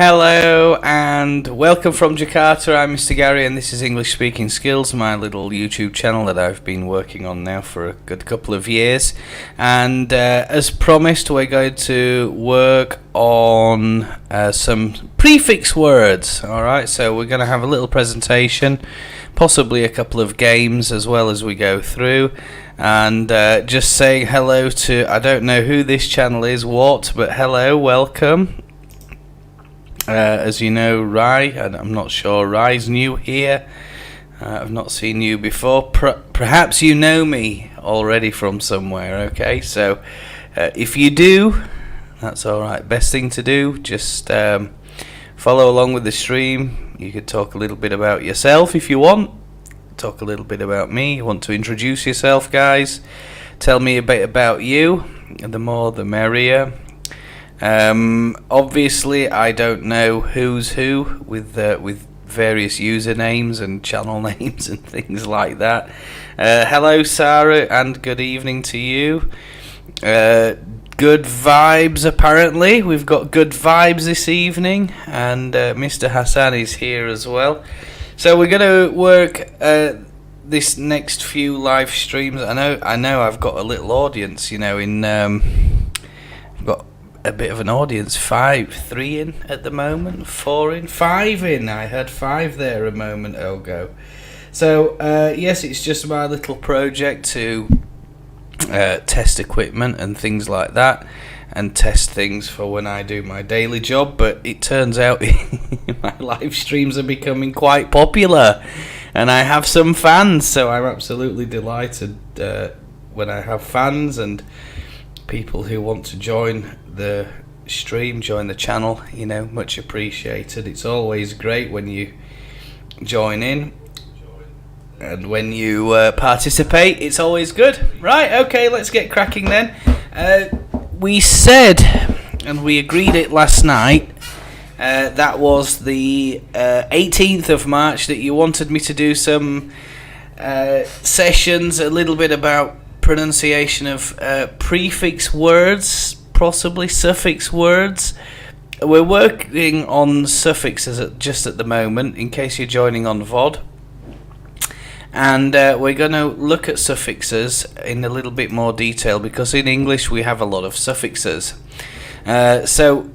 Hello and welcome from Jakarta. I'm Mr. Gary and this is English Speaking Skills, my little YouTube channel that I've been working on now for a good couple of years. And as promised, we're going to work on some prefix words. Alright, so we're going to have a little presentation, possibly a couple of games as well as we go through. And just saying hello to, I don't know who this channel is, but hello, welcome. As you know, Rai, I'm not sure, Rai's new here. I've not seen you before. Perhaps you know me already from somewhere, okay? So if you do, that's alright. Best thing to do, just follow along with the stream. You could talk a little bit about yourself if you want. Talk a little bit about me. You want to introduce yourself, guys? Tell me a bit about you. The more the merrier. Obviously I don't know who's who with various usernames and channel names and things like that. Hello Sarah and good evening to you. Good vibes apparently. We've got good vibes this evening and Mr. Hassan is here as well. So we're going to work this next few live streams. I know I've got a little audience, you know, I've got a bit of an audience, 3 in at the moment, 4 in, 5 in. I had 5 there a moment ago. So yes, it's just my little project to test equipment and things like that, and test things for when I do my daily job. But it turns out my live streams are becoming quite popular, and I have some fans. So I'm absolutely delighted when I have fans and people who want to join the stream, join the channel, you know, much appreciated. It's always great when you join in and when you participate. It's always good. Right, okay, let's get cracking then. We said, and we agreed it last night, that was the 18th of March, that you wanted me to do some sessions, a little bit about pronunciation of prefix words, possibly suffix words. We're working on suffixes just at the moment, in case you're joining on VOD. And we're going to look at suffixes in a little bit more detail, because in English we have a lot of suffixes. So,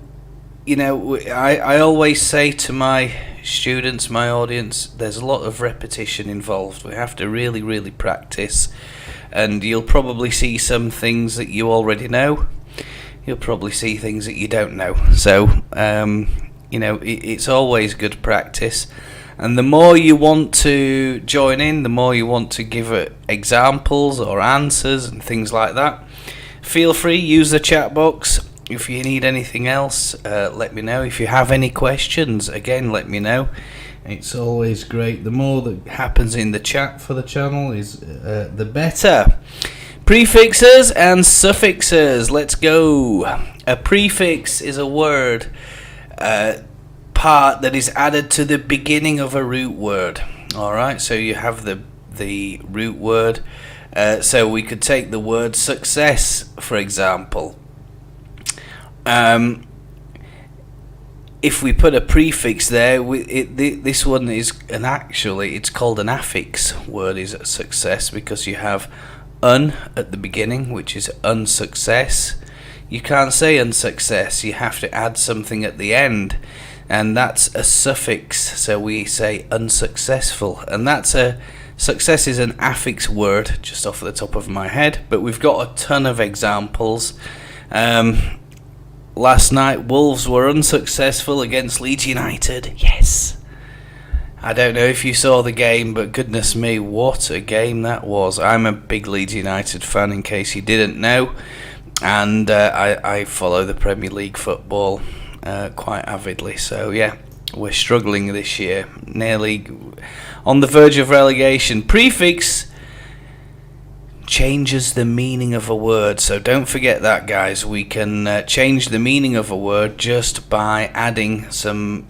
you know, I always say to my students, my audience, there's a lot of repetition involved. We have to really, really practice. And you'll probably see some things that you already know. You'll probably see things that you don't know. So, you know, it's always good practice. And the more you want to join in, the more you want to give examples or answers and things like that, feel free, use the chat box. If you need anything else, let me know. If you have any questions, again, let me know. It's always great. The more that happens in the chat for the channel is the better. Prefixes and suffixes. Let's go. A prefix is a word part that is added to the beginning of a root word. Alright, so you have the root word. So we could take the word success, for example. If we put a prefix there, this one is it's called an affix word, is a success, because you have un at the beginning, which is unsuccess. You can't say unsuccess, you have to add something at the end, and that's a suffix. So we say unsuccessful, and success is an affix word, just off the top of my head, but we've got a ton of examples. Last night, Wolves were unsuccessful against Leeds United. Yes. I don't know if you saw the game, but goodness me, what a game that was. I'm a big Leeds United fan, in case you didn't know. And I follow the Premier League football quite avidly. So, yeah, we're struggling this year. Nearly on the verge of relegation. Prefix changes the meaning of a word, so don't forget that, guys. We can change the meaning of a word just by adding some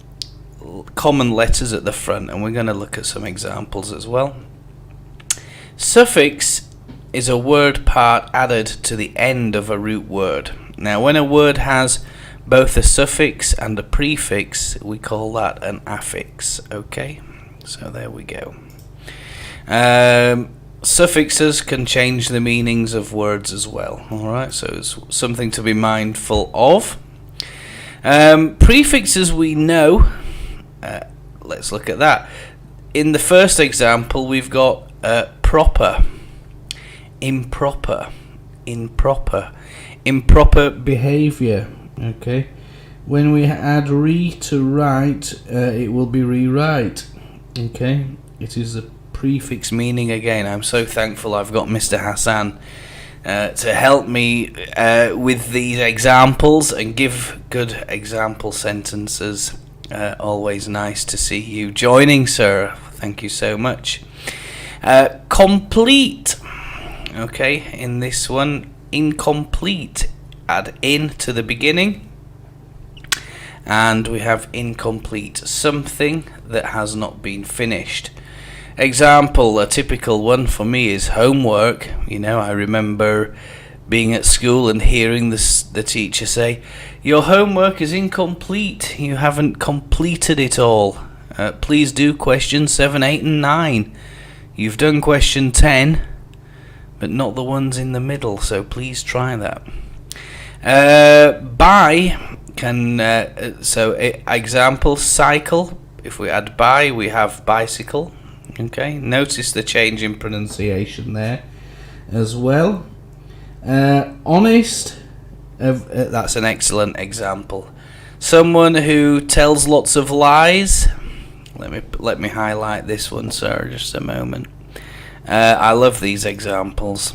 common letters at the front, and we're going to look at some examples as well. Suffix is a word part added to the end of a root word. Now, when a word has both a suffix and a prefix, we call that an affix. Okay, so there we go. Suffixes can change the meanings of words as well. Alright, so it's something to be mindful of. Prefixes we know. Let's look at that. In the first example, we've got proper, improper, improper behavior. Okay, when we add re to right, it will be rewrite. Okay, it is a prefix meaning again. I'm so thankful I've got Mr. Hassan to help me with these examples and give good example sentences. Always nice to see you joining, sir. Thank you so much. Complete. Okay, in this one, incomplete. Add in to the beginning. And we have incomplete, something that has not been finished. Example, a typical one for me is homework. You know, I remember being at school and hearing the teacher say, "Your homework is incomplete. You haven't completed it all. Please do question 7, 8 and 9. You've done question 10, but not the ones in the middle, so please try that." By can, example, cycle. If we add by, we have bicycle. Okay, notice the change in pronunciation there as well. Honest, that's an excellent example. Someone who tells lots of lies. Let me highlight this one, sir, just a moment. I love these examples.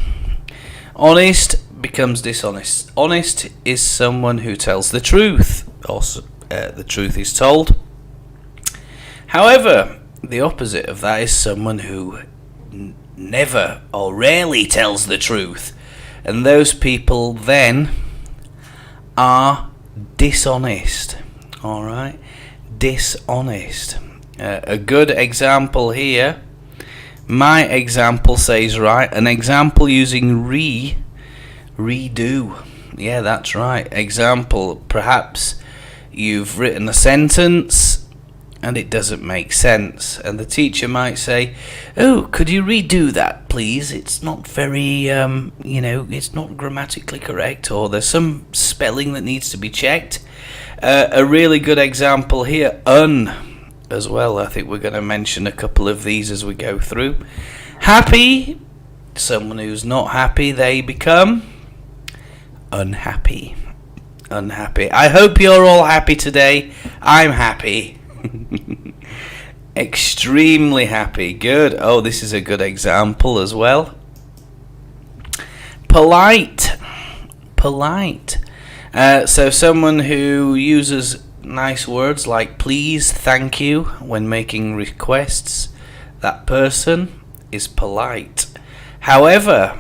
Honest becomes dishonest. Honest is someone who tells the truth, or the truth is told. However, the opposite of that is someone who never or rarely tells the truth, and those people then are dishonest. All right, dishonest. A good example here. My example says right. An example using redo. Yeah, that's right. Example, perhaps you've written a sentence and it doesn't make sense, and the teacher might say, "Oh, could you redo that, please? It's not very, it's not grammatically correct, or there's some spelling that needs to be checked." A really good example here, as well. I think we're going to mention a couple of these as we go through. Happy, someone who's not happy, they become unhappy. Unhappy. I hope you're all happy today. I'm happy. Extremely happy. Good. Oh, this is a good example as well. Polite. Polite. So someone who uses nice words like please, thank you when making requests, that person is polite. However,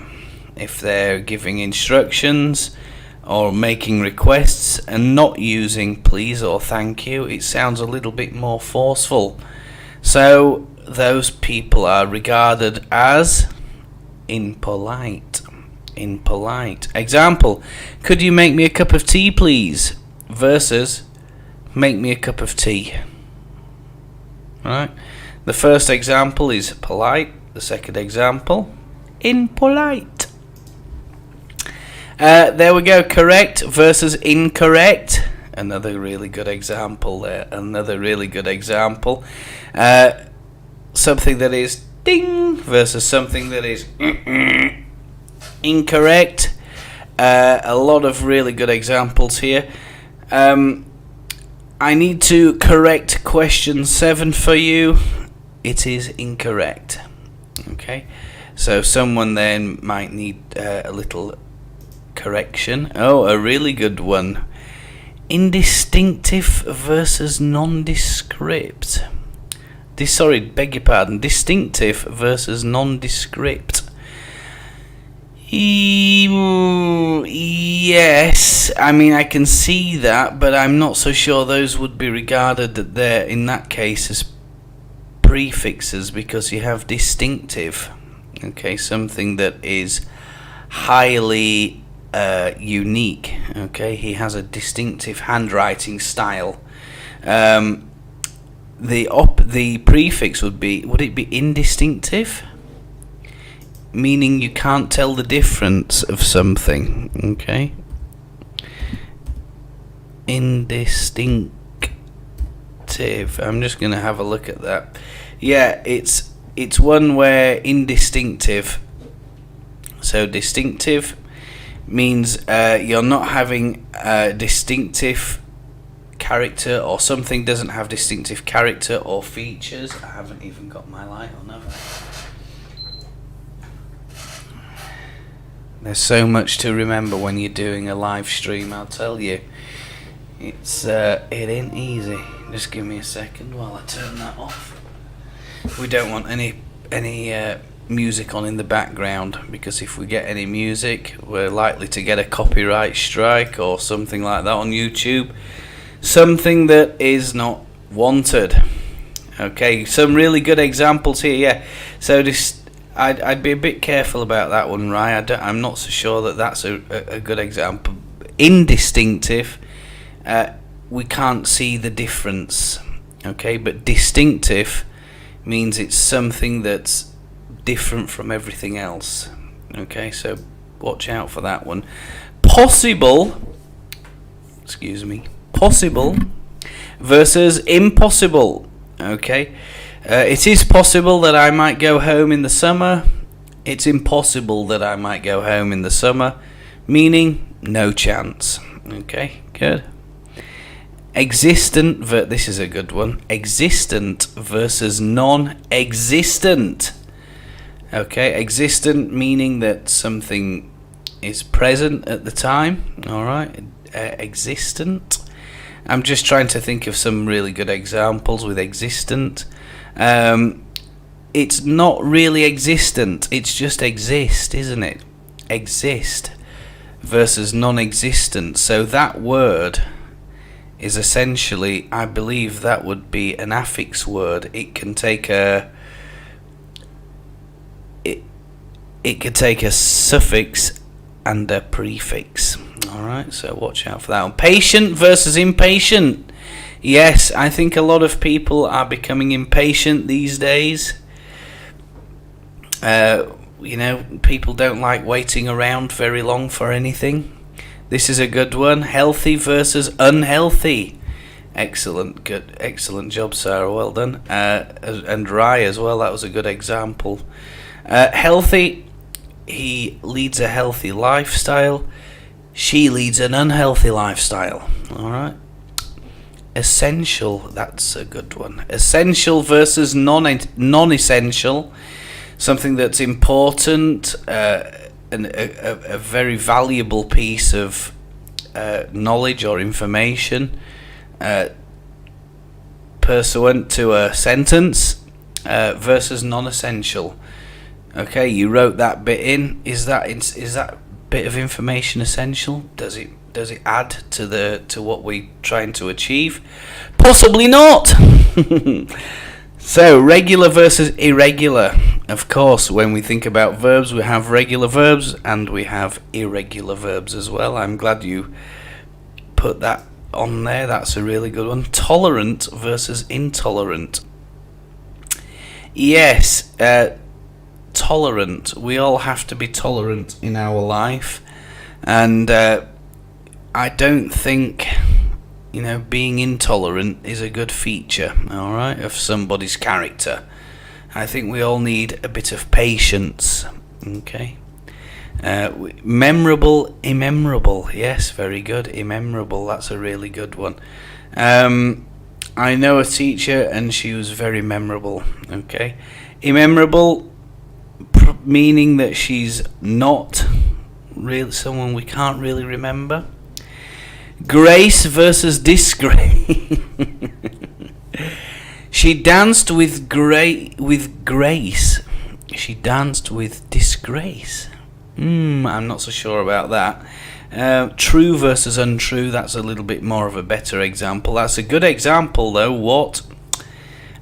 if they're giving instructions or making requests and not using please or thank you, it sounds a little bit more forceful. So those people are regarded as impolite. Impolite. Example, could you make me a cup of tea, please? Versus, make me a cup of tea. Right? The first example is polite. The second example, impolite. There we go. Correct versus incorrect. Another really good example there. Another really good example. Something that is ding versus something that is incorrect. A lot of really good examples here. I need to correct question 7 for you. It is incorrect. Okay, so someone then might need a little correction. Oh, a really good one. Indistinctive versus nondescript. Beg your pardon. Distinctive versus nondescript. Yes, I mean I can see that, but I'm not so sure those would be regarded that they're in that case as prefixes, because you have distinctive. Okay, something that is highly unique. Okay, he has a distinctive handwriting style. The prefix would it be indistinctive? Meaning you can't tell the difference of something. Okay. Indistinctive. I'm just going to have a look at that. Yeah, it's one where indistinctive. So distinctive means you're not having a distinctive character, or something doesn't have distinctive character or features. I haven't even got my light on, have I? There's so much to remember when you're doing a live stream, I'll tell you. It ain't easy. Just give me a second while I turn that off. We don't want any music on in the background, because if we get any music, we're likely to get a copyright strike or something like that on YouTube. Something that is not wanted. Okay, some really good examples here. Yeah, so I'd be a bit careful about that one, right? I'm not so sure that that's a good example. Indistinctive, we can't see the difference. Okay, but distinctive means it's something that's different from everything else. Okay, so watch out for that one. Possible versus impossible. Okay, it is possible that I might go home in the summer. It's impossible that I might go home in the summer, meaning no chance. Okay, good. Existent, this is a good one. Existent versus non-existent. Okay, existent meaning that something is present at the time. All right, existent. I'm just trying to think of some really good examples with existent. It's not really existent, it's just exist, isn't it? Exist versus non-existent. So that word is essentially, I believe that would be an affix word. It can take it could take a suffix and a prefix. Alright, so watch out for that one. Patient versus impatient. Yes, I think a lot of people are becoming impatient these days. People don't like waiting around very long for anything. This is a good one. Healthy versus unhealthy. Excellent job, Sarah. Well done. And Rye as well. That was a good example. Healthy. He leads a healthy lifestyle. She leads an unhealthy lifestyle. All right. Essential. That's a good one. Essential versus non-essential. Something that's important. A very valuable piece of knowledge or information pursuant to a sentence versus non-essential. Okay, you wrote that bit in. Is that bit of information essential? Does it add to what we're trying to achieve? Possibly not. So, regular versus irregular. Of course, when we think about verbs, we have regular verbs and we have irregular verbs as well. I'm glad you put that on there. That's a really good one. Tolerant versus intolerant. Yes, tolerant. We all have to be tolerant in our life. And I don't think being intolerant is a good feature, all right, of somebody's character. I think we all need a bit of patience. Okay. Memorable, immemorable. Yes, very good. Immemorable. That's a really good one. I know a teacher and she was very memorable. Okay. Immemorable, meaning that she's not really someone we can't really remember. Grace versus disgrace. She danced with grace. She danced with disgrace. I'm not so sure about that. True versus untrue. That's a little bit more of a better example. That's a good example though. What?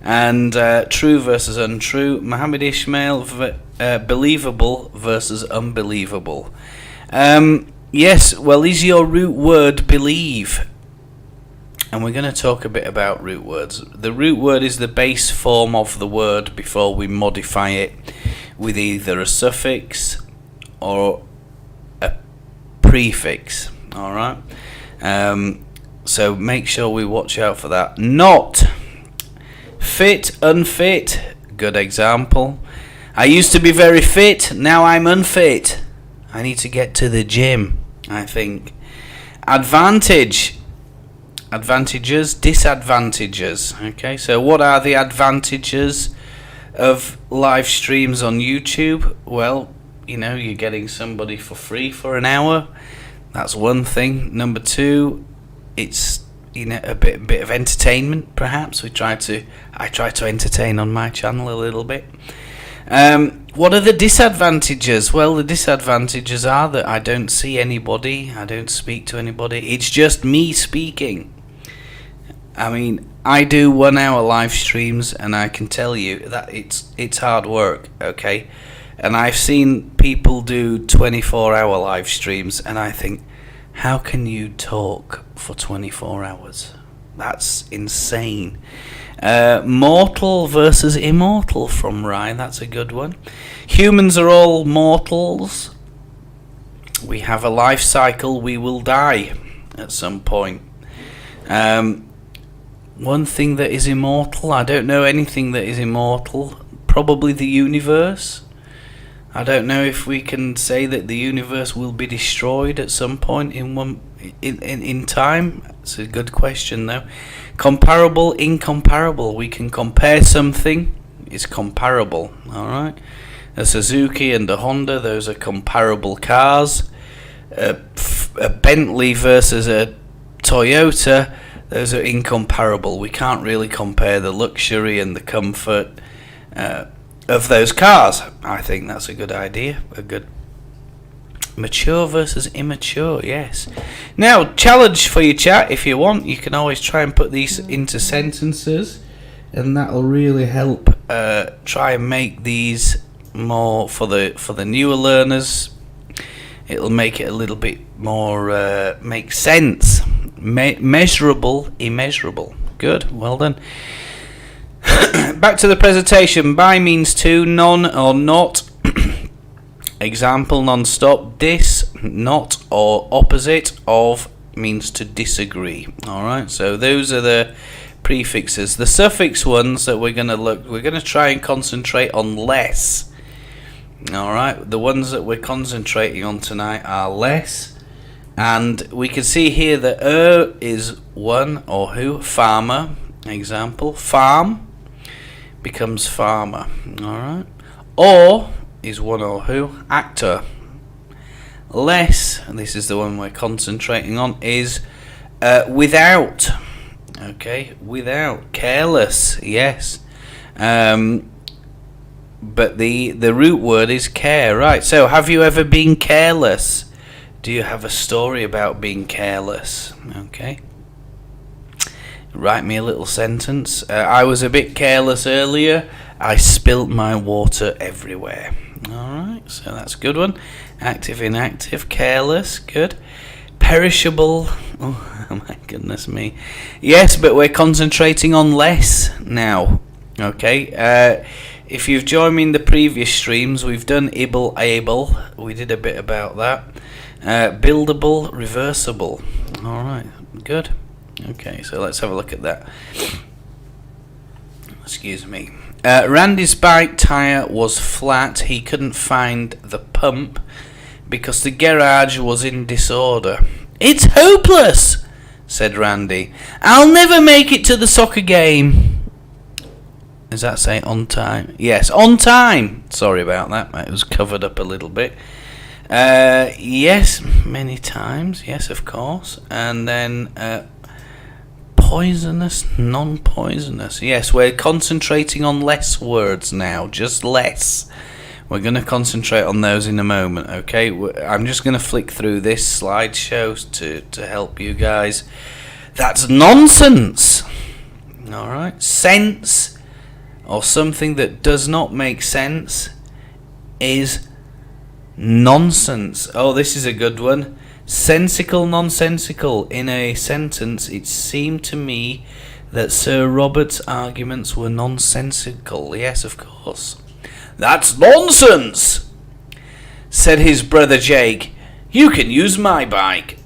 And true versus untrue. Mohammed Ismail, believable versus unbelievable. Yes, well, is your root word believe? And we're going to talk a bit about root words. The root word is the base form of the word before we modify it with either a suffix or a prefix. Alright? So make sure we watch out for that. Not. Fit, unfit. Good example. I used to be very fit, now I'm unfit. I need to get to the gym, I think. Advantage. Advantages, disadvantages. Okay, so what are the advantages of live streams on YouTube? Well, you're getting somebody for free for an hour. That's one thing. Number two, it's a bit of entertainment, perhaps. I try to entertain on my channel a little bit. What are the disadvantages? Well, the disadvantages are that I don't see anybody, I don't speak to anybody. It's just me speaking. I mean, I do 1 hour live streams, and I can tell you that it's hard work, okay? And I've seen people do 24-hour live streams, and I think, how can you talk for 24 hours? That's insane. Mortal versus immortal from Ryan, that's a good one. Humans are all mortals. We have a life cycle, we will die at some point. One thing that is immortal, I don't know anything that is immortal. Probably the universe. I don't know if we can say that the universe will be destroyed at some point in time. It's a good question though. Comparable, incomparable. We can compare something. It's comparable. Alright. A Suzuki and a Honda, those are comparable cars. A Bentley versus a Toyota, those are incomparable. We can't really compare the luxury and the comfort of those cars. I think that's a good idea. A good mature versus immature, yes. Now, challenge for your chat if you want. You can always try and put these into sentences, and that'll really help try and make these more for the newer learners. It'll make it a little bit more make sense. Measurable, immeasurable. Good, well done. Back to the presentation. By means to, none or not. Example, non-stop. Dis, not or opposite of means to disagree. Alright, so those are the prefixes. The suffix ones that we're going to try and concentrate on less. Alright, the ones that we're concentrating on tonight are less. And we can see here that is one or who. Farmer, example. Farm becomes farmer. Alright. Or is one or who. Actor. Less, and this is the one we're concentrating on, is without. Okay, without. Careless, yes. But the root word is care. Right, so have you ever been careless? Do you have a story about being careless? Okay. Write me a little sentence. I was a bit careless earlier. I spilt my water everywhere. Alright, so that's a good one. Active, inactive, careless, good. Perishable. Oh my goodness me. Yes, but we're concentrating on less now. Okay. If you've joined me in the previous streams, we've done able. We did a bit about that. Buildable, reversible. Alright, good. Okay, so let's have a look at that. Excuse me. Randy's bike tyre was flat. He couldn't find the pump because the garage was in disorder. It's hopeless, said Randy. I'll never make it to the soccer game. Does that say on time? Yes, on time. Sorry about that. It was covered up a little bit. Yes, many times. Yes, of course. And then poisonous, non-poisonous. Yes, we're concentrating on less words now, just less. We're going to concentrate on those in a moment, okay? I'm just going to flick through this slideshow to help you guys. That's nonsense. Alright, sense, or something that does not make sense, is nonsense. Oh, this is a good one. Sensical, nonsensical. In a sentence, it seemed to me that Sir Robert's arguments were nonsensical. Yes, of course. That's nonsense, said his brother Jake. You can use my bike.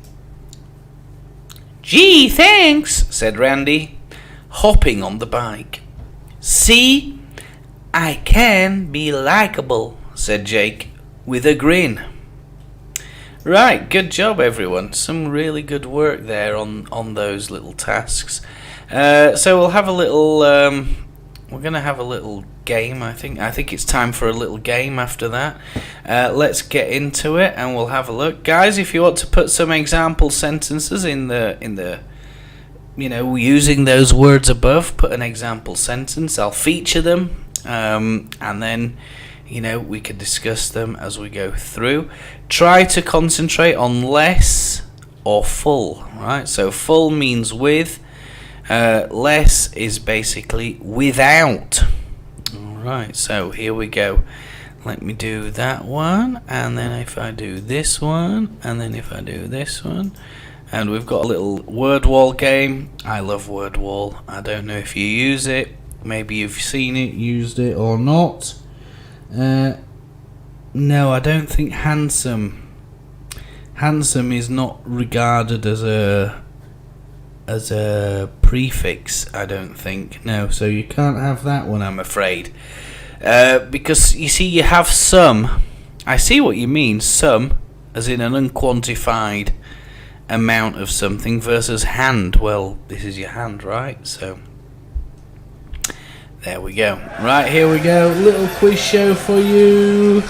Gee, thanks, said Randy, hopping on the bike. See, I can be likable, said Jake, with a grin. Right, good job everyone. Some really good work there on those little tasks. So we'll have a little, we're going to have a little game, I think. I think it's time for a little game after that. Let's get into it and we'll have a look. Guys, if you want to put some example sentences in the using those words above, put an example sentence. I'll feature them. And then, we can discuss them as we go through. Try to concentrate on less or full, right? So full means with, less is basically without. Alright, so here we go. Let me do that one, and then if I do this one, and then if I do this one, and we've got a little word wall game. I love word wall. I don't know if you use it. Maybe you've seen it, used it, or not. No, I don't think handsome. Handsome is not regarded as a prefix, I don't think. No, so you can't have that one, I'm afraid. Because, you see, you have some. I see what you mean, some, as in an unquantified amount of something, versus hand. Well, this is your hand, right? So there we go. Right, here we go. Little quiz show for you.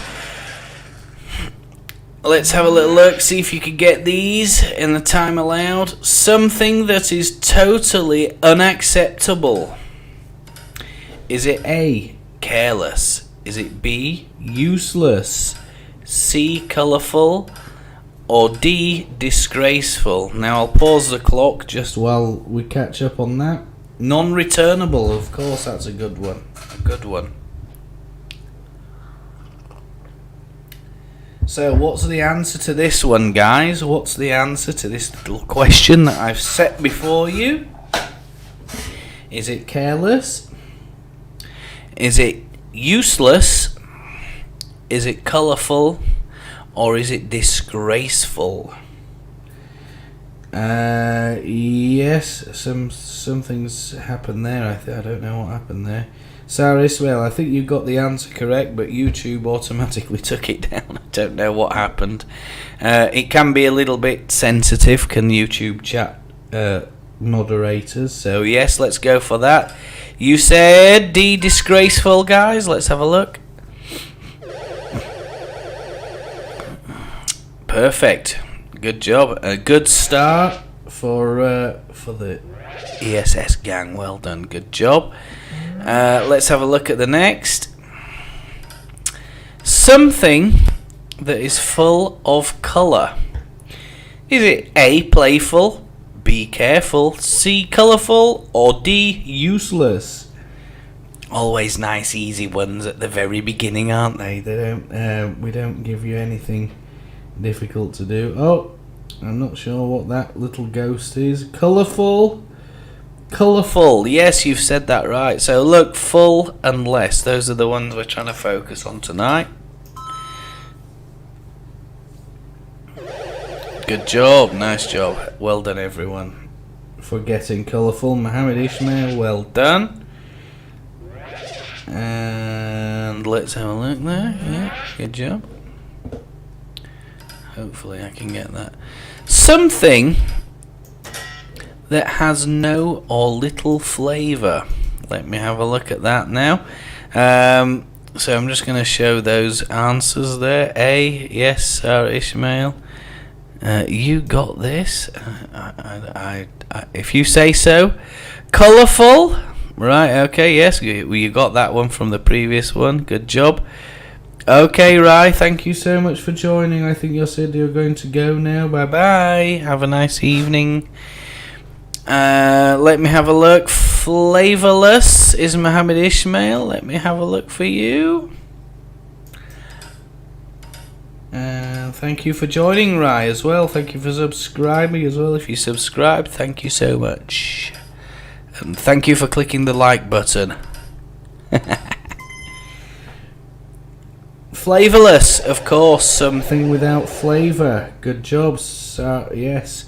Let's have a little look, see if you can get these in the time allowed. Something that is totally unacceptable. Is it A, careless? Is it B, useless? C, colourful? Or D, disgraceful? Now I'll pause the clock just while we catch up on that. Non-returnable, of course, that's a good one. A good one. So, what's the answer to this one, guys? What's the answer to this little question that I've set before you? Is it careless? Is it useless? Is it colourful? Or is it disgraceful? Yes, some things happened there. I don't know what happened there. Sarah Ismail, I think you got the answer correct, but YouTube automatically took it down. I don't know what happened. It can be a little bit sensitive, can YouTube chat moderators. So yes, let's go for that. You said D, disgraceful, guys. Let's have a look. Perfect. Good job. A good start for the ESS gang. Well done. Good job. Let's have a look at the next. Something that is full of colour. Is it A, playful, B, careful, C, colourful, or D, useless? Always nice, easy ones at the very beginning, aren't they? They don't. We don't give you anything difficult to do. Oh, I'm not sure what that little ghost is. Colourful. Colourful. Yes, you've said that right. So look, full and less. Those are the ones we're trying to focus on tonight. Good job. Nice job. Well done, everyone, for getting colourful. Mohammed Ishmael, well done. And let's have a look there. Yeah, good job. Hopefully I can get that. Something that has no or little flavour. Let me have a look at that now. So I'm just going to show those answers there. A, yes, Sarah Ishmael. You got this. If you say so. Colourful. Right, okay, yes. You got that one from the previous one. Good job. Okay, Rai, thank you so much for joining. I think you said you're going to go now. Bye-bye. Have a nice evening. Let me have a look. Flavourless is Mohammed Ishmael. Let me have a look for you. And thank you for joining, Rai, as well. Thank you for subscribing as well. If you subscribed, thank you so much. And thank you for clicking the like button. Flavourless, of course, something without flavour. Good job, yes.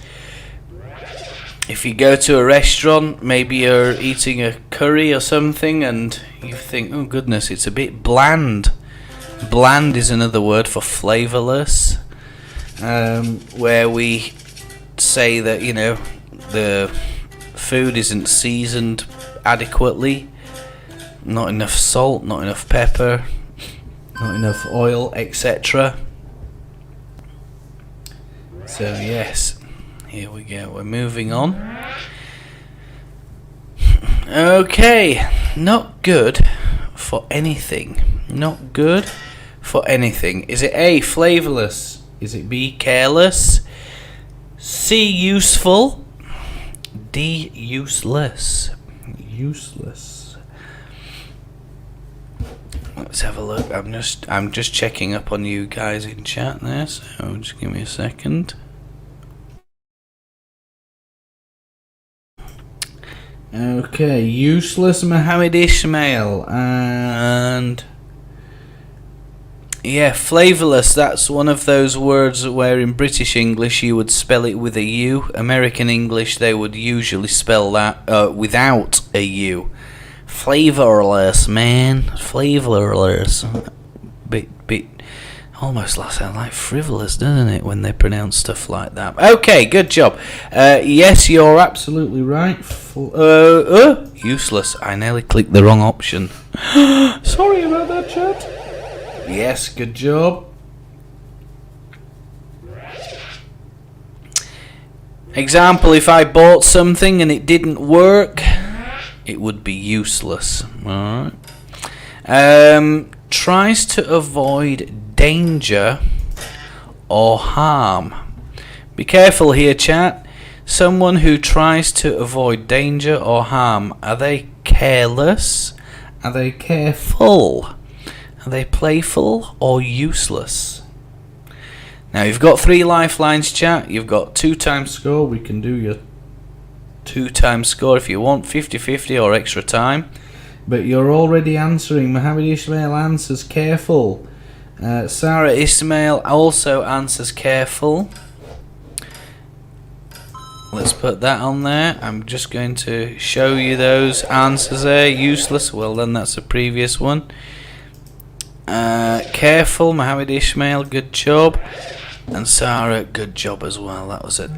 If you go to a restaurant, maybe you're eating a curry or something, and you think, oh goodness, it's a bit bland. Bland is another word for flavourless, where we say that, you know, the food isn't seasoned adequately, not enough salt, not enough pepper, not enough oil, etc. So yes, here we go, we're moving on. Okay, not good for anything. Not good for anything. Is it A, flavourless? Is it B, careless? C, useful? D, useless. Useless. Let's have a look. I'm just checking up on you guys in chat there, so just give me a second. Okay, useless, Mohammed Ismail, and yeah, flavourless. That's one of those words where in British English you would spell it with a U. American English they would usually spell that without a U. Flavourless, man, flavourless. Bit almost sounds like frivolous, doesn't it, when they pronounce stuff like that? Okay, good job. Yes, you're absolutely right. Useless. I nearly clicked the wrong option. Sorry about that, chat. Yes, good job. Example, if I bought something and it didn't work, it would be useless. Alright. Tries to avoid danger or harm. Be careful here, chat. Someone who tries to avoid danger or harm, are they careless? Are they careful? Are they playful or useless? Now you've got 3 lifelines, chat. You've got 2 times score. We can do your 2 times score if you want, 50-50 or extra time. But you're already answering. Mohammed Ismail answers careful. Sarah Ismail also answers careful. Let's put that on there. I'm just going to show you those answers there. Useless, well then that's the previous one. Careful, Mohammed Ismail, good job. And Sarah, good job as well. That was a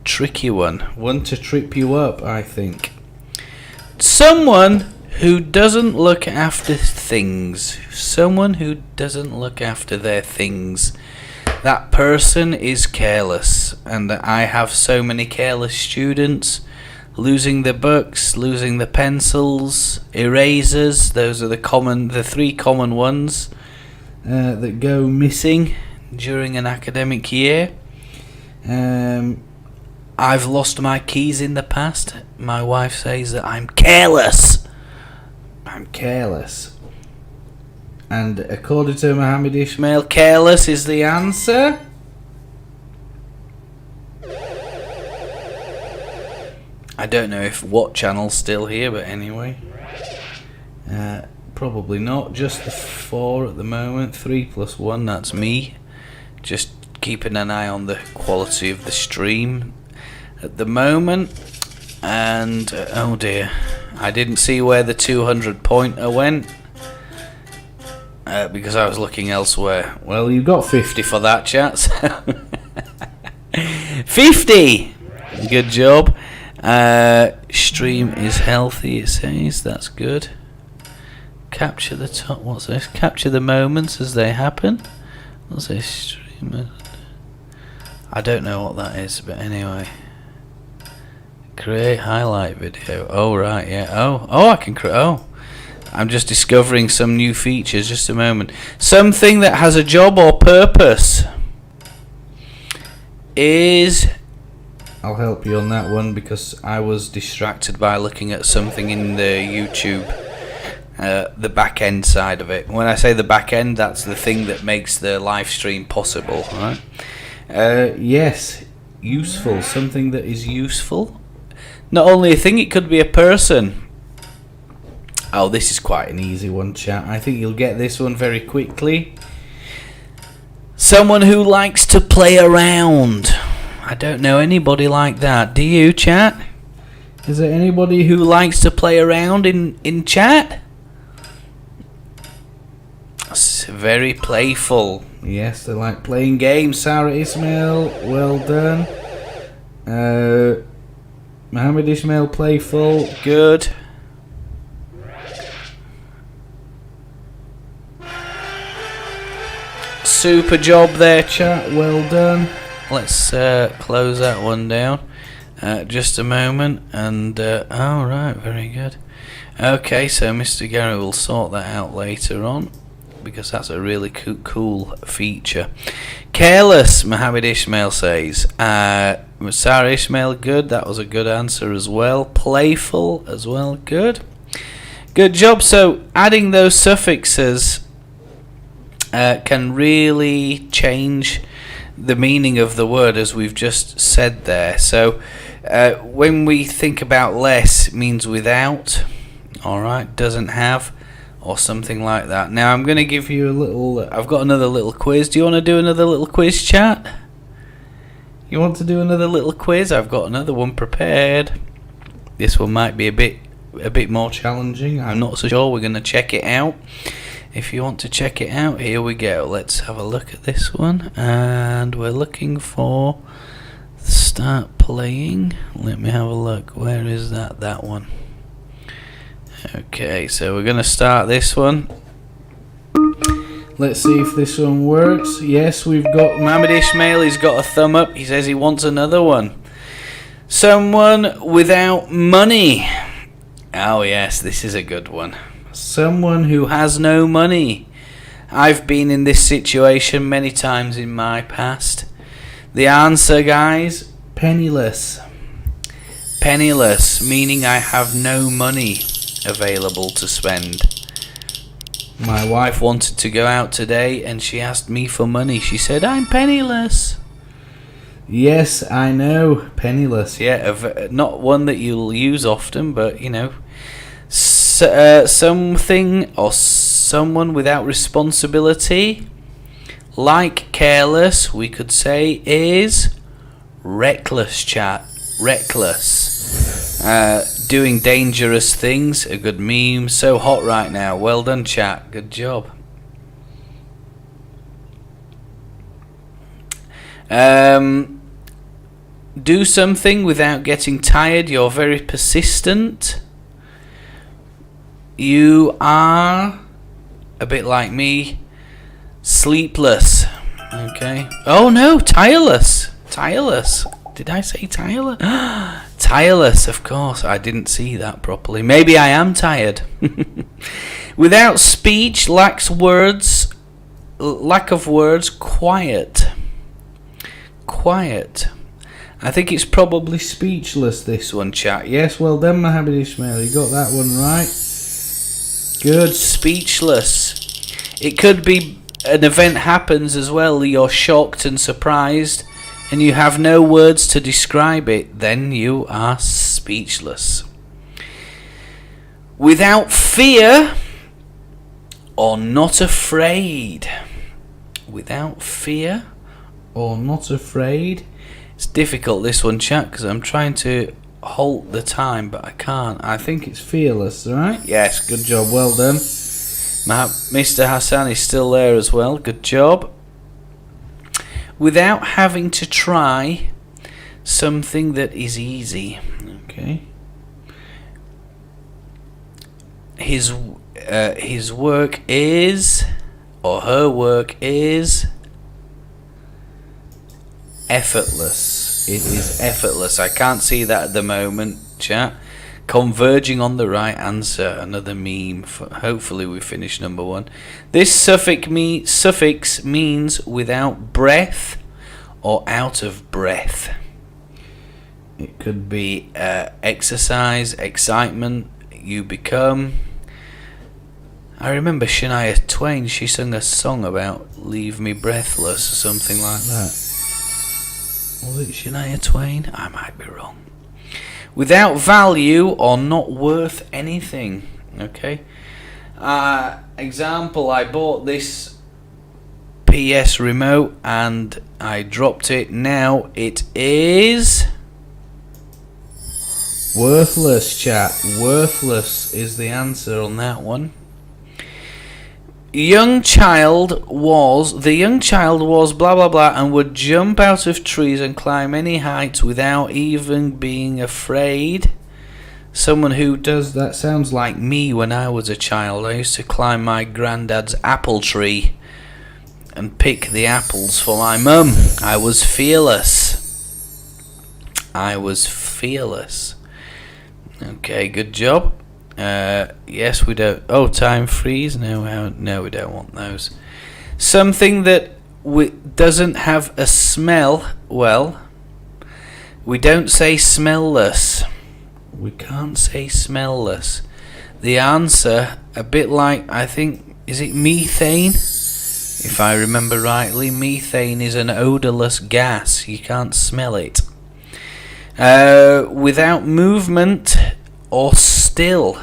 tricky one to trip you up, I think. Someone who doesn't look after things. Someone who doesn't look after their things. That person is careless. And I have so many careless students. Losing the books, losing the pencils, erasers. Those are the 3 common ones that go missing during an academic year. I've lost my keys in the past. My wife says that I'm careless. I'm careless. And according to Mohammed Ismail, careless is the answer. I don't know if what channel's still here, but anyway. Probably not. Just the 4 at the moment. 3 + 1, that's me. Just keeping an eye on the quality of the stream at the moment. And oh dear, I didn't see where the 200 pointer went because I was looking elsewhere. Well, you got 50 for that, chat. So 50. Good job. Stream is healthy, it says. That's good. Capture the top. What's this? Capture the moments as they happen. What's this? Stream. I don't know what that is, but anyway. Create highlight video. Oh right, yeah. Oh, I can create. Oh, I'm just discovering some new features. Just a moment. Something that has a job or purpose is. I'll help you on that one because I was distracted by looking at something in the YouTube. the back end side of it. When I say the back end, that's the thing that makes the live stream possible, right? Yes, useful, something that is useful. Not only a thing, it could be a person. Oh, this is quite an easy one, chat. I think you'll get this one very quickly. Someone who likes to play around. I don't know anybody like that. Do you, chat? Is there anybody who likes to play around in chat? It's very playful. Yes, they like playing games. Sarah Ismail, well done. Mohammed Ismail, playful. Good. Super job there, chat. Well done. Let's close that one down. Just a moment. And all right, very good. Okay, so Mr. Gary will sort that out later on, because that's a really cool feature. Careless, Mohammed Ishmael says. Sarah Ishmael, good. That was a good answer as well. Playful as well, good. Good job. So adding those suffixes can really change the meaning of the word, as we've just said there. So when we think about less, it means without, alright, doesn't have, or something like that. Now I'm going to give you a little, I've got another little quiz. Do you want to do another little quiz, chat? You want to do another little quiz? I've got another one prepared. This one might be a bit more challenging. I'm not so sure. We're going to check it out. If you want to check it out, here we go. Let's have a look at this one. And we're looking for start playing. Let me have a look. Where is that? That one. Okay, so we're going to start this one. Let's see if this one works. Yes, we've got Mohammed Ishmael. He's got a thumb up. He says he wants another one. Someone without money. Oh yes, this is a good one. Someone who has no money. I've been in this situation many times in my past. The answer, guys, penniless. Penniless, meaning I have no money available to spend. My wife wanted to go out today and she asked me for money. She said, I'm penniless. Yes, I know, penniless. Yeah, not one that you'll use often, but you know, something or someone without responsibility, like careless, we could say is reckless, chat. Reckless. Doing dangerous things, a good meme. So hot right now. Well done, chat. Good job. Do something without getting tired. You're very persistent. You are a bit like me, sleepless. Okay. Oh no, tireless. Tireless. Did I say tireless? Tireless, of course. I didn't see that properly. Maybe I am tired. Without speech, lack of words, quiet. Quiet. I think it's probably speechless, this one, chat. Yes, well done, Mohammed Ismail. You got that one right. Good, speechless. It could be an event happens as well. You're shocked and surprised, and you have no words to describe it. Then you are speechless. Without fear or not afraid. Without fear or not afraid. It's difficult, this one, chat, because I'm trying to halt the time, but I can't. I think it's fearless, right? Yes, good job, well done. Mr. Hassan is still there as well, good job. Without having to try something that is easy. Okay. His work is, or her work is, effortless. It is effortless. I can't see that at the moment, chat. Converging on the right answer. Another meme. Hopefully we finish number one. This suffix means without breath or out of breath. It could be exercise, excitement. You become I remember Shania Twain, she sung a song about Leave Me Breathless or something like that. Was it Shania Twain? I might be wrong. Without value or not worth anything. Okay. Example, I bought this PS remote and I dropped it. Now it is worthless, chat. Worthless is the answer on that one. The young child was blah blah blah and would jump out of trees and climb any heights without even being afraid. Someone who does that sounds like me when I was a child. I used to climb my granddad's apple tree and pick the apples for my mum. I was fearless. Okay, good job. Yes, we don't. Oh, time freeze. No, we don't want those. Something that doesn't have a smell. Well, we don't say smellless. We can't say smellless. The answer, a bit like, I think, is it methane? If I remember rightly, methane is an odorless gas. You can't smell it. Without movement or still.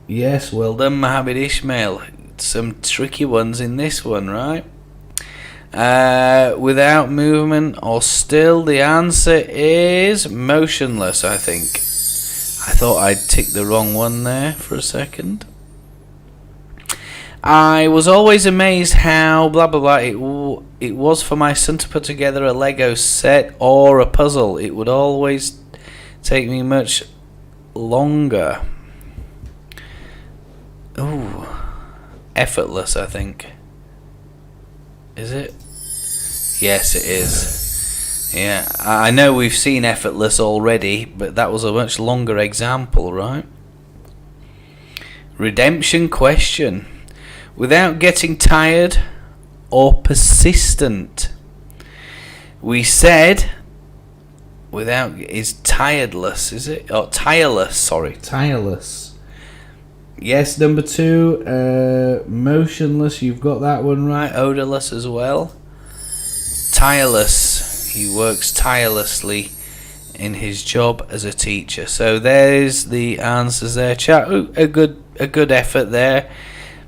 Yes, well done, Mohammed Ishmael. Some tricky ones in this one, right? Without movement or still, the answer is motionless, I think. I thought I'd ticked the wrong one there for a second. I was always amazed how blah blah blah it was for my son to put together a Lego set or a puzzle. It would always take me much longer. Ooh, effortless, I think. Is it? Yes, it is. Yeah, I know we've seen effortless already, but that was a much longer example, right? Redemption question. Without getting tired or persistent. We said without is tiredless, is it? Oh, tireless, sorry. Tireless. Yes, number 2, motionless, you've got that one right. Odorless as well. Tireless, he works tirelessly in his job as a teacher. So there's the answers there, chat. Ooh, a good effort there.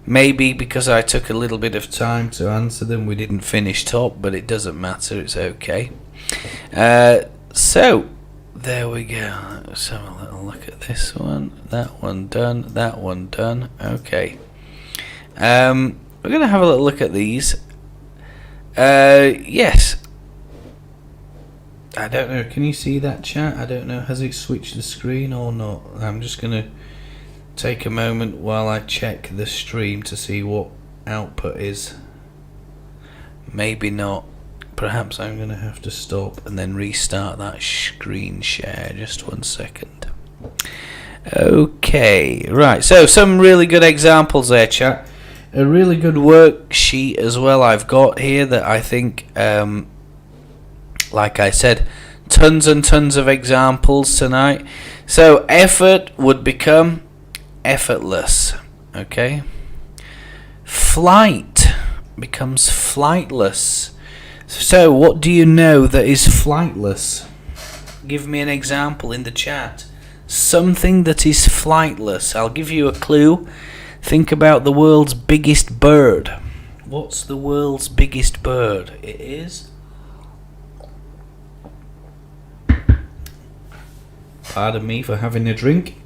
Maybe because I took a little bit of time to answer them, we didn't finish top, but it doesn't matter, it's okay. So, there we go. Let's have a little look at this one. That one done, that one done. Okay. We're going to have a little look at these. Yes. I don't know, can you see that, chat? I don't know, has it switched the screen or not? I'm just going to take a moment while I check the stream to see what output is. Maybe not. Perhaps I'm going to have to stop and then restart that screen share. Just 1 second. Okay, right. So some really good examples there, chat. A really good worksheet as well I've got here that I think, like I said, tons and tons of examples tonight. So effort would become effortless. Okay. Flight becomes flightless. So what do you know that is flightless? Give me an example in the chat. Something that is flightless. I'll give you a clue. Think about the world's biggest bird. What's the world's biggest bird? It is... Pardon me for having a drink.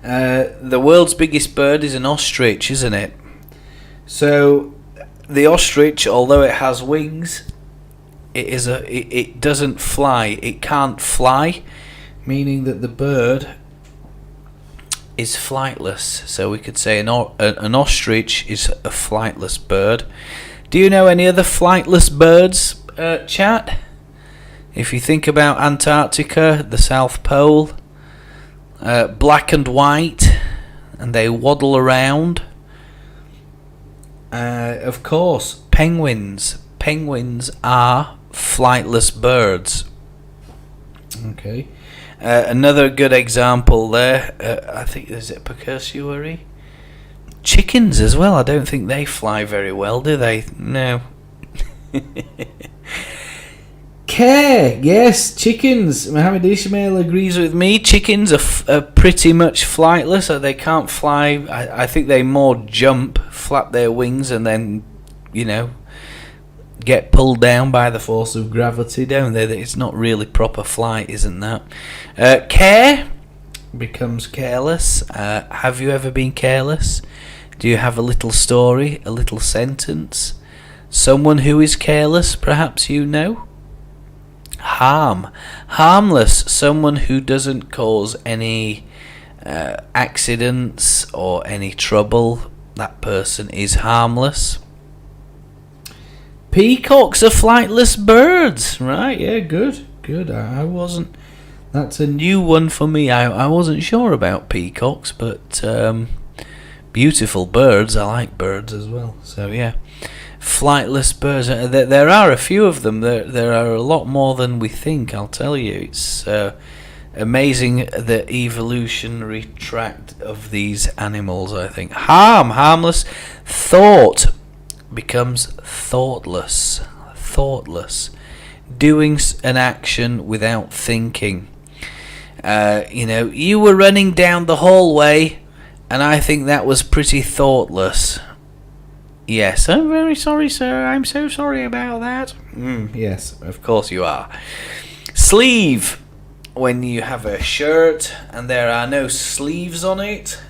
The world's biggest bird is an ostrich, isn't it? So the ostrich, although it has wings, it doesn't fly. It can't fly, meaning that the bird is flightless. So we could say an ostrich is a flightless bird. Do you know any other flightless birds, chat? If you think about Antarctica, the South Pole, black and white, and they waddle around. Of course, penguins. Penguins are flightless birds. Okay. Another good example there. I think there's a precursory. Chickens as well. I don't think they fly very well, do they? No. Care, yes, chickens. Mohammed Ismail agrees with me. Chickens are pretty much flightless. They can't fly. I think they more jump, flap their wings, and then, get pulled down by the force of gravity, don't they? It's not really proper flight, isn't that? Care becomes careless. Have you ever been careless? Do you have a little story, a little sentence? Someone who is careless, perhaps you know? Harmless, someone who doesn't cause any accidents or any trouble. That person is harmless. Peacocks are flightless birds, right? Yeah, good. I wasn't. That's a new one for me. I wasn't sure about peacocks, but beautiful birds. I like birds as well. So yeah. Flightless birds. There are a few of them. There are a lot more than we think, I'll tell you. It's amazing the evolutionary tract of these animals, I think. Harmless. Thought becomes thoughtless. Doing an action without thinking. You were running down the hallway, and I think that was pretty thoughtless. Yes, I'm very sorry, sir. I'm so sorry about that. Yes, of course you are. Sleeve. When you have a shirt and there are no sleeves on it.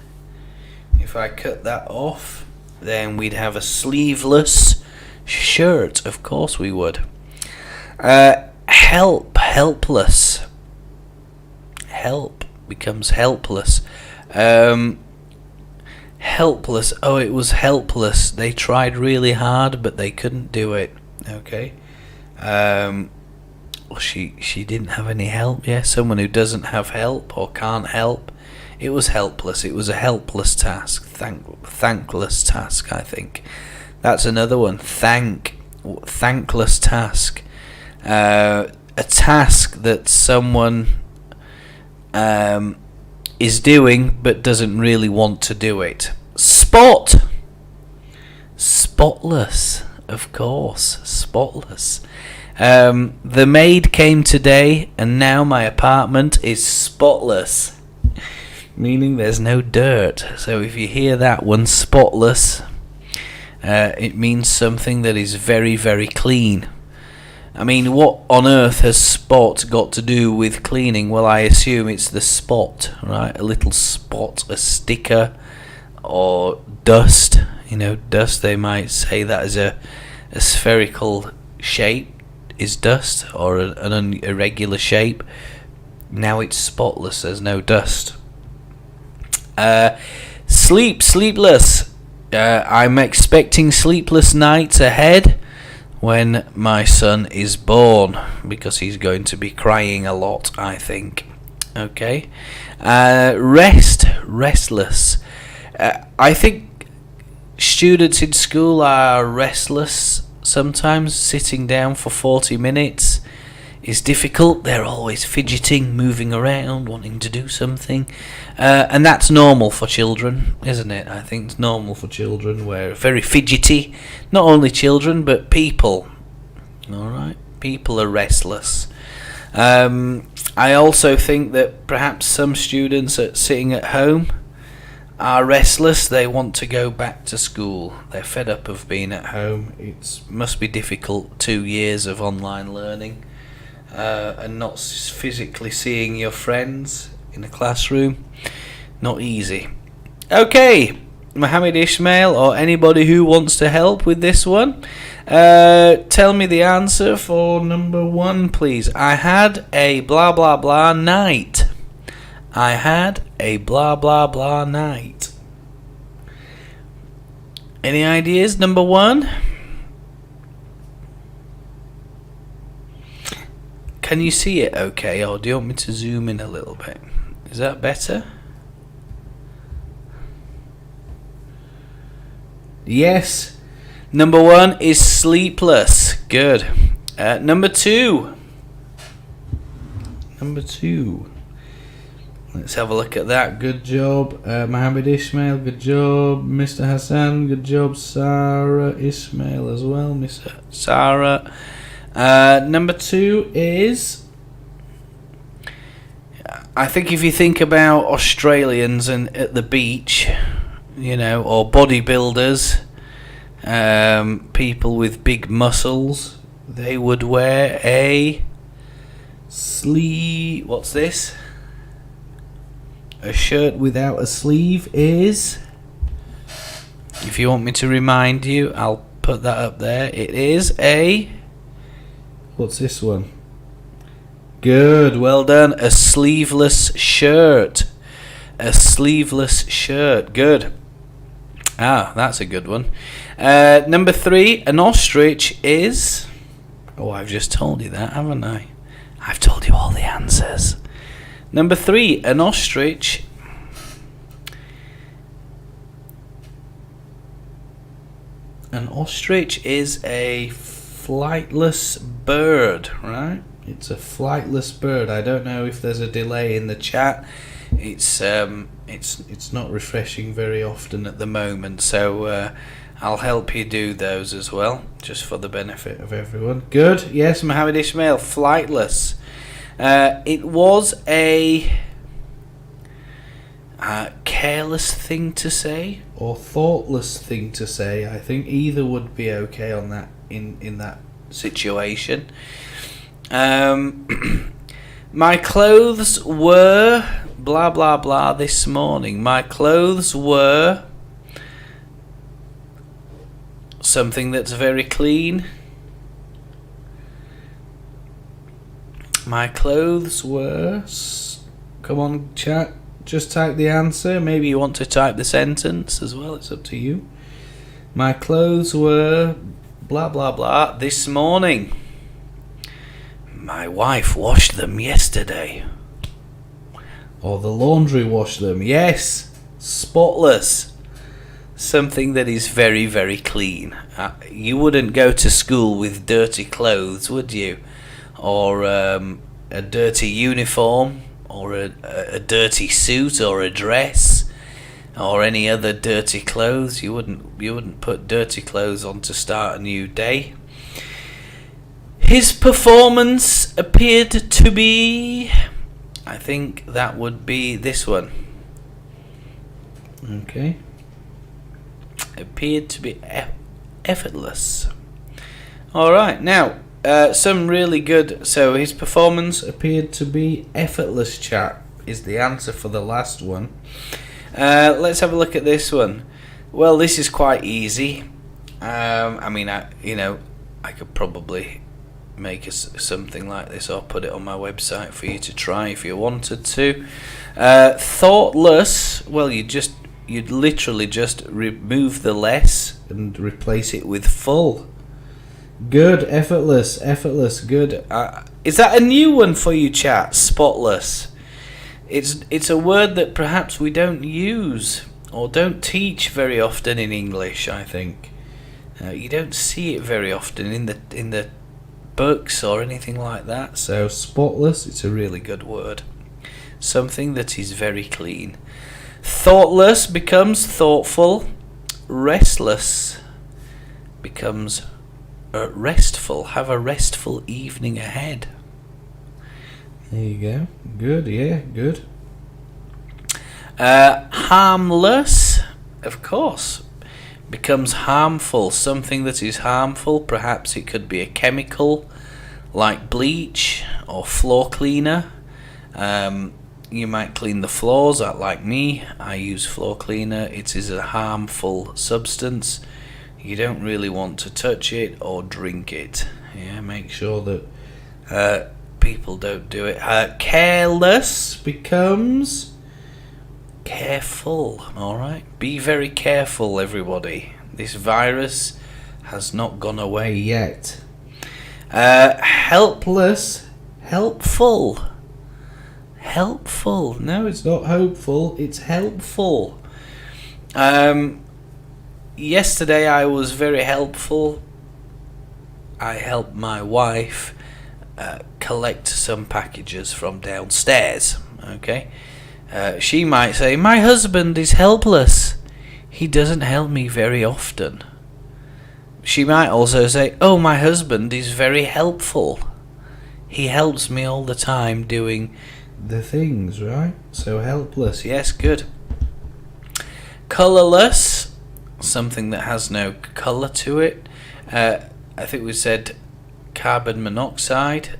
If I cut that off, then we'd have a sleeveless shirt. Of course we would. Helpless. Help becomes helpless. Helpless. Oh, it was helpless. They tried really hard, but they couldn't do it. Okay. She didn't have any help. Yeah, someone who doesn't have help or can't help. It was helpless. It was a helpless task. Thankless task, I think. That's another one. Thankless task. A task that someone is doing but doesn't really want to do it. Spotless, of course. Spotless. The maid came today and now my apartment is spotless, meaning there's no dirt. So if you hear that one, spotless, it means something that is very, very clean. I mean, what on earth has spot got to do with cleaning? Well, I assume it's the spot, right? A little spot, a sticker, or dust. Dust, they might say that is a spherical shape is dust, or an irregular shape. Now it's spotless, there's no dust. Sleepless. I'm expecting sleepless nights ahead when my son is born, because he's going to be crying a lot, I think. Okay. Restless. I think students in school are restless sometimes. Sitting down for 40 minutes is difficult. They're always fidgeting, moving around, wanting to do something. And that's normal for children, isn't it? I think it's normal for children. We're very fidgety. Not only children, but people. Alright? People are restless. I also think that perhaps some students sitting at home are restless. They want to go back to school. They're fed up of being at home. It must be difficult, 2 years of online learning, and not physically seeing your friends in a classroom. Not easy. Okay, Mohammed Ismail, or anybody who wants to help with this one, tell me the answer for number 1, please. I had a blah blah blah night. I had a blah blah blah night. Any ideas? Number 1? Can you see it okay, or do you want me to zoom in a little bit? Is that better? Yes. Number 1 is sleepless. Good. Number 2. Let's have a look at that. Good job, Mohammed Ismail. Good job, Mr. Hassan. Good job, Sarah Ismail as well, Miss Sarah. Number 2 is, I think if you think about Australians and at the beach, you know, or bodybuilders, people with big muscles, they would wear a sleeve. What's this? A shirt without a sleeve is, if you want me to remind you, I'll put that up there. It is a, what's this one? Good, well done. A sleeveless shirt. A sleeveless shirt. Good. Ah, that's a good one. Number 3, an ostrich is, oh, I've just told you that, haven't I? I've told you all the answers. Number 3, an ostrich. An ostrich is a flightless bird, right? It's a flightless bird. I don't know if there's a delay in the chat. It's not refreshing very often at the moment, so I'll help you do those as well, just for the benefit of everyone. Good. Yes, Mohammed Ismail, flightless. It was a careless thing to say or thoughtless thing to say. I think either would be okay on that in that situation. My clothes were blah blah blah this morning. My clothes were something that's very clean. My clothes were... Come on, chat. Just type the answer. Maybe you want to type the sentence as well. It's up to you. My clothes were... blah, blah, blah. This morning. My wife washed them yesterday. Or the laundry washed them. Yes. Spotless. Something that is very, very clean. You wouldn't go to school with dirty clothes, would you? Or a dirty uniform, or a dirty suit, or a dress, or any other dirty clothes. You wouldn't put dirty clothes on to start a new day. His performance appeared to be, I think that would be this one. Okay. Appeared to be effortless. All right, now. Some really good. So his performance appeared to be effortless, chat, is the answer for the last one. Let's have a look at this one. Well, this is quite easy. I mean, I could probably make something like this or put it on my website for you to try if you wanted to. Thoughtless. Well, you'd literally just remove the less and replace it with full. Good, effortless, good. Is that a new one for you, chat? Spotless. It's a word that perhaps we don't use or don't teach very often in English. I think you don't see it very often in the books or anything like that. So spotless, it's a really good word. Something that is very clean. Thoughtless becomes thoughtful. Restless becomes restful. Have a restful evening ahead. There you go. Good, yeah, good. Harmless, of course, becomes harmful. Something that is harmful, perhaps it could be a chemical like bleach or floor cleaner. You might clean the floors, like me. I use floor cleaner. It is a harmful substance. You don't really want to touch it or drink it. Yeah, make sure that people don't do it. Careless becomes careful. Alright? Be very careful, everybody. This virus has not gone away yet. Helpless. Helpful. Helpful. No, it's not hopeful. It's helpful. Yesterday I was very helpful. I helped my wife collect some packages from downstairs. Okay, She might say, my husband is helpless. He doesn't help me very often. She might also say, oh, my husband is very helpful. He helps me all the time doing the things, right? So helpless, yes, good. Colourless, something that has no colour to it. I think we said carbon monoxide.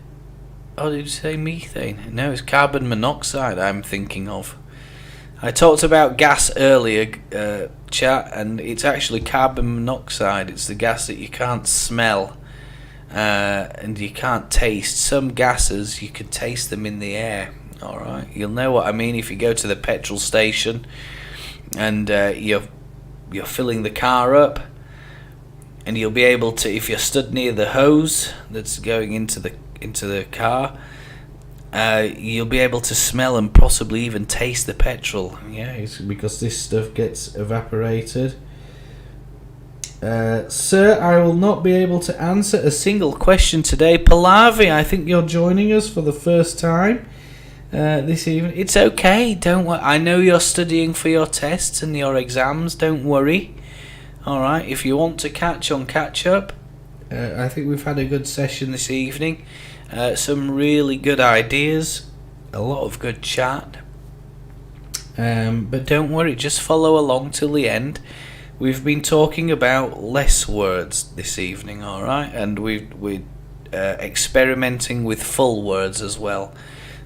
Oh, did you say methane? No, it's carbon monoxide I'm thinking of. I talked about gas earlier, chat, and it's actually carbon monoxide. It's the gas that you can't smell and you can't taste. Some gases, you can taste them in the air. Alright, you'll know what I mean if you go to the petrol station and you're filling the car up, and you'll be able to, if you're stood near the hose that's going into the car, you'll be able to smell and possibly even taste the petrol. Yeah, it's because this stuff gets evaporated. Sir, I will not be able to answer a single question today. Pallavi, I think you're joining us for the first time this evening. It's okay, don't worry. I know you're studying for your tests and your exams, don't worry. Alright, if you want to catch up, I think we've had a good session this evening. Some really good ideas, a lot of good chat. But don't worry, just follow along till the end. We've been talking about less words this evening, alright? And we're experimenting with full words as well.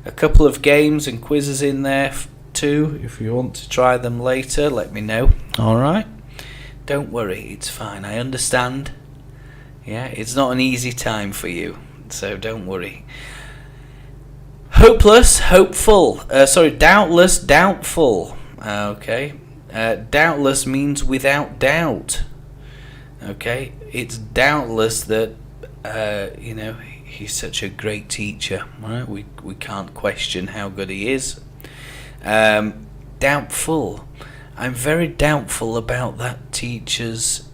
A couple of games and quizzes in there too. If you want to try them later, let me know, alright? Don't worry, it's fine, I understand. Yeah, it's not an easy time for you, so don't worry. Hopeless, hopeful. Doubtless, doubtful. Okay. Doubtless means without doubt. Okay. It's doubtless that he's such a great teacher. Right? We can't question how good he is. Doubtful. I'm very doubtful about that teacher's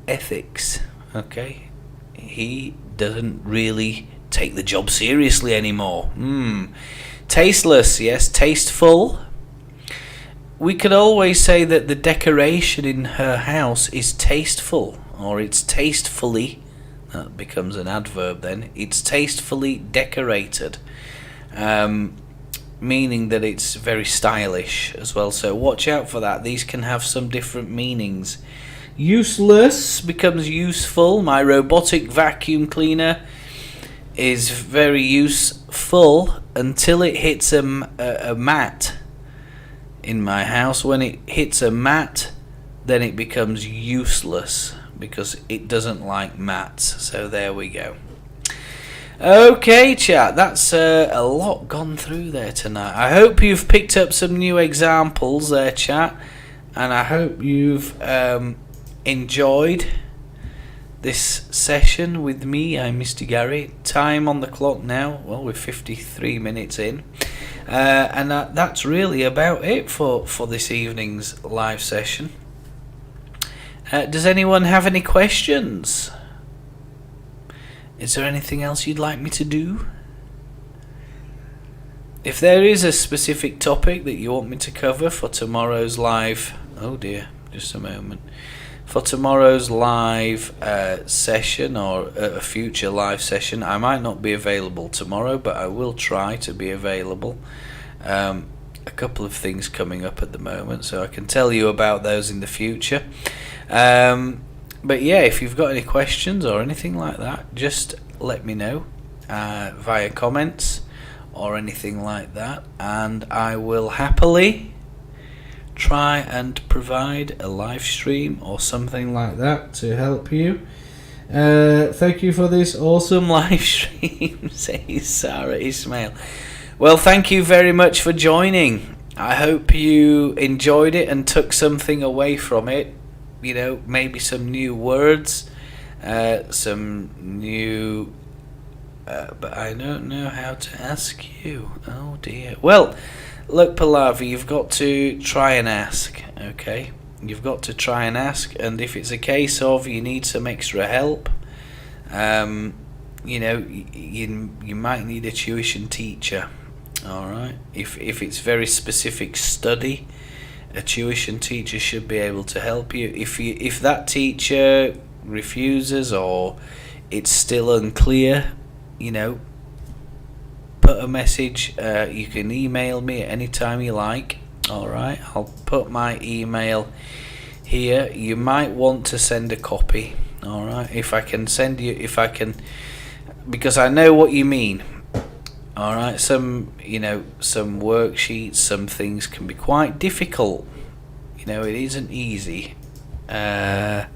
ethics. Okay. He doesn't really take the job seriously anymore. Tasteless, yes, tasteful. We could always say that the decoration in her house is tasteful, or it's tastefully. That becomes an adverb then. It's tastefully decorated, meaning that it's very stylish as well. So watch out for that. These can have some different meanings. Useless becomes useful. My robotic vacuum cleaner is very useful until it hits a mat in my house. When it hits a mat, then it becomes useless because it doesn't like mats. So there we go. Okay, chat, that's a lot gone through there tonight. I hope you've picked up some new examples there, chat, and I hope you've enjoyed this session with me. I'm Mr. Gary. Time on the clock now, well, we're 53 minutes in, and that's really about it for this evening's live session. Does anyone have any questions? Is there anything else you'd like me to do? If there is a specific topic that you want me to cover for tomorrow's live, oh dear, just a moment, for tomorrow's live session, or a future live session, I might not be available tomorrow, but I will try to be available. A couple of things coming up at the moment, so I can tell you about those in the future. But yeah, if you've got any questions or anything like that, just let me know via comments or anything like that, and I will happily try and provide a live stream or something like that to help you. Thank you for this awesome live stream, says Sarah Ismail. Well, thank you very much for joining. I hope you enjoyed it and took something away from it. You know, maybe some new words, some new... but I don't know how to ask you. Oh dear. Well, look, Pallavi, you've got to try and ask, okay? You've got to try and ask, and if it's a case of you need some extra help, you know, you might need a tuition teacher. All right. If it's very specific study, a tuition teacher should be able to help you. If that teacher refuses or it's still unclear, put a message. You can email me at any time you like. All right. I'll put my email here. You might want to send a copy. All right. If I can, because I know what you mean. All right, some worksheets, some things can be quite difficult. It isn't easy. And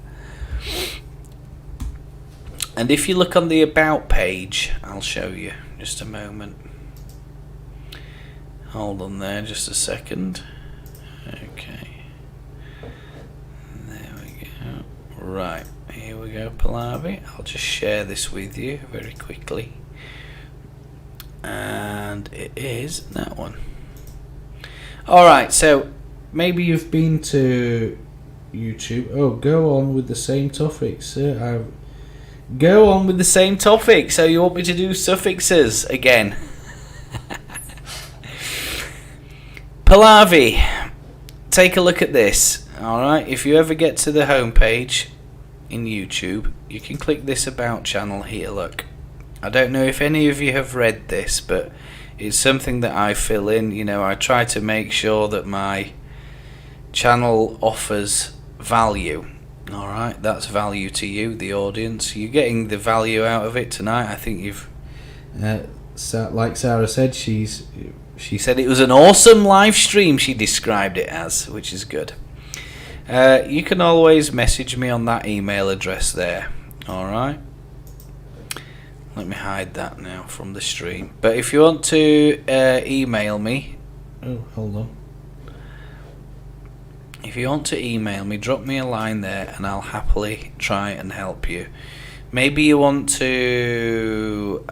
if you look on the About page, I'll show you. Just a moment. Hold on there, just a second. Okay. There we go. Right, here we go, Pallavi. I'll just share this with you very quickly. And it is that one. Alright, so maybe you've been to YouTube. Oh, go on with the same topic, sir. Go on with the same topic. So you want me to do suffixes again? Pallavi, take a look at this. Alright, if you ever get to the home page in YouTube, you can click this About channel here, look. I don't know if any of you have read this, but it's something that I fill in. I try to make sure that my channel offers value. Alright, that's value to you, the audience. You're getting the value out of it tonight. I think you've, like Sarah said, she said it was an awesome live stream, she described it as, which is good. You can always message me on that email address there. Alright. Let me hide that now from the stream. But if you want to email me... Oh, hold on. If you want to email me, drop me a line there and I'll happily try and help you. Maybe you want to...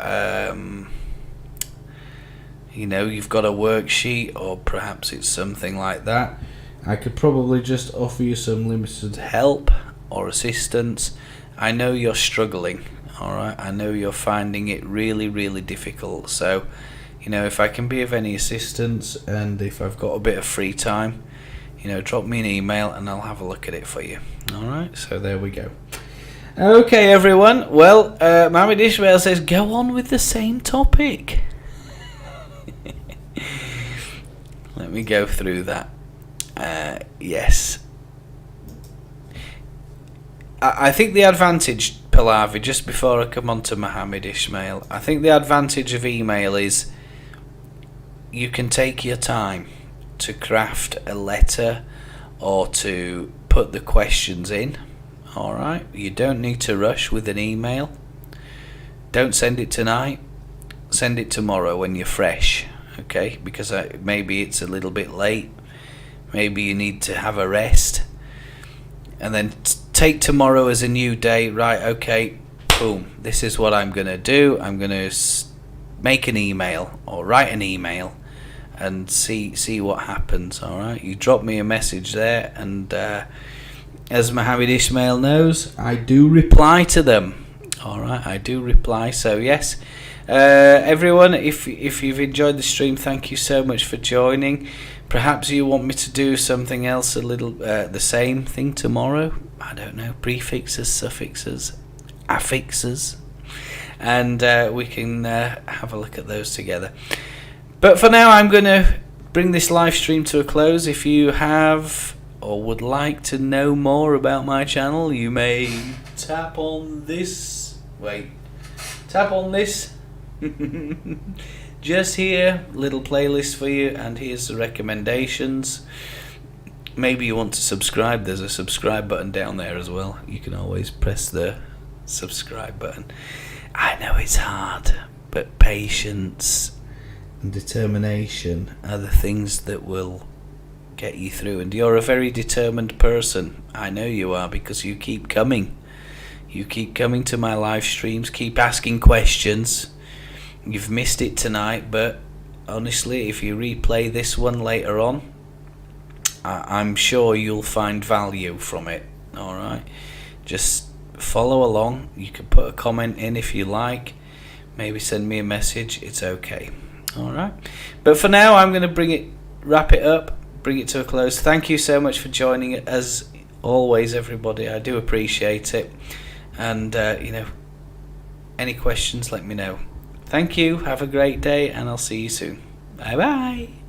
you've got a worksheet, or perhaps it's something like that. I could probably just offer you some limited help or assistance. I know you're struggling. Alright, I know you're finding it really, really difficult. So, if I can be of any assistance and if I've got a bit of free time, drop me an email and I'll have a look at it for you. Alright, so there we go. Okay, everyone. Well, Mohammed Ishmael says, go on with the same topic. Let me go through that. Yes. I think the advantage, Pallavi, just before I come on to Mohammed Ishmael, I think the advantage of email is you can take your time to craft a letter or to put the questions in. Alright, you don't need to rush with an email. Don't send it tonight, send it tomorrow when you're fresh, okay? Because maybe it's a little bit late, maybe you need to have a rest, and then take tomorrow as a new day. Right, okay, boom, this is what I'm going to do. I'm going to make an email or write an email and see what happens. Alright, you drop me a message there, and as Mohammed Ishmael knows, I do reply to them. Alright, I do reply. So yes, everyone, if you've enjoyed the stream, thank you so much for joining. Perhaps you want me to do something else, a little the same thing tomorrow. I don't know, prefixes, suffixes, affixes, and we can have a look at those together. But for now, I'm going to bring this live stream to a close. If you have or would like to know more about my channel, you may tap on this. Wait, tap on this. Just here, little playlist for you, and here's the recommendations. Maybe you want to subscribe. There's a subscribe button down there as well. You can always press the subscribe button. I know it's hard, but patience and determination are the things that will get you through. And you're a very determined person. I know you are, because you keep coming. You keep coming to my live streams, keep asking questions. You've missed it tonight, but honestly, if you replay this one later on, I'm sure you'll find value from it. Alright, just follow along. You can put a comment in if you like, maybe send me a message, it's okay. All right. But for now, I'm going to wrap it up, bring it to a close. Thank you so much for joining it, as always, everybody. I do appreciate it. And, any questions, let me know. Thank you. Have a great day, and I'll see you soon. Bye-bye.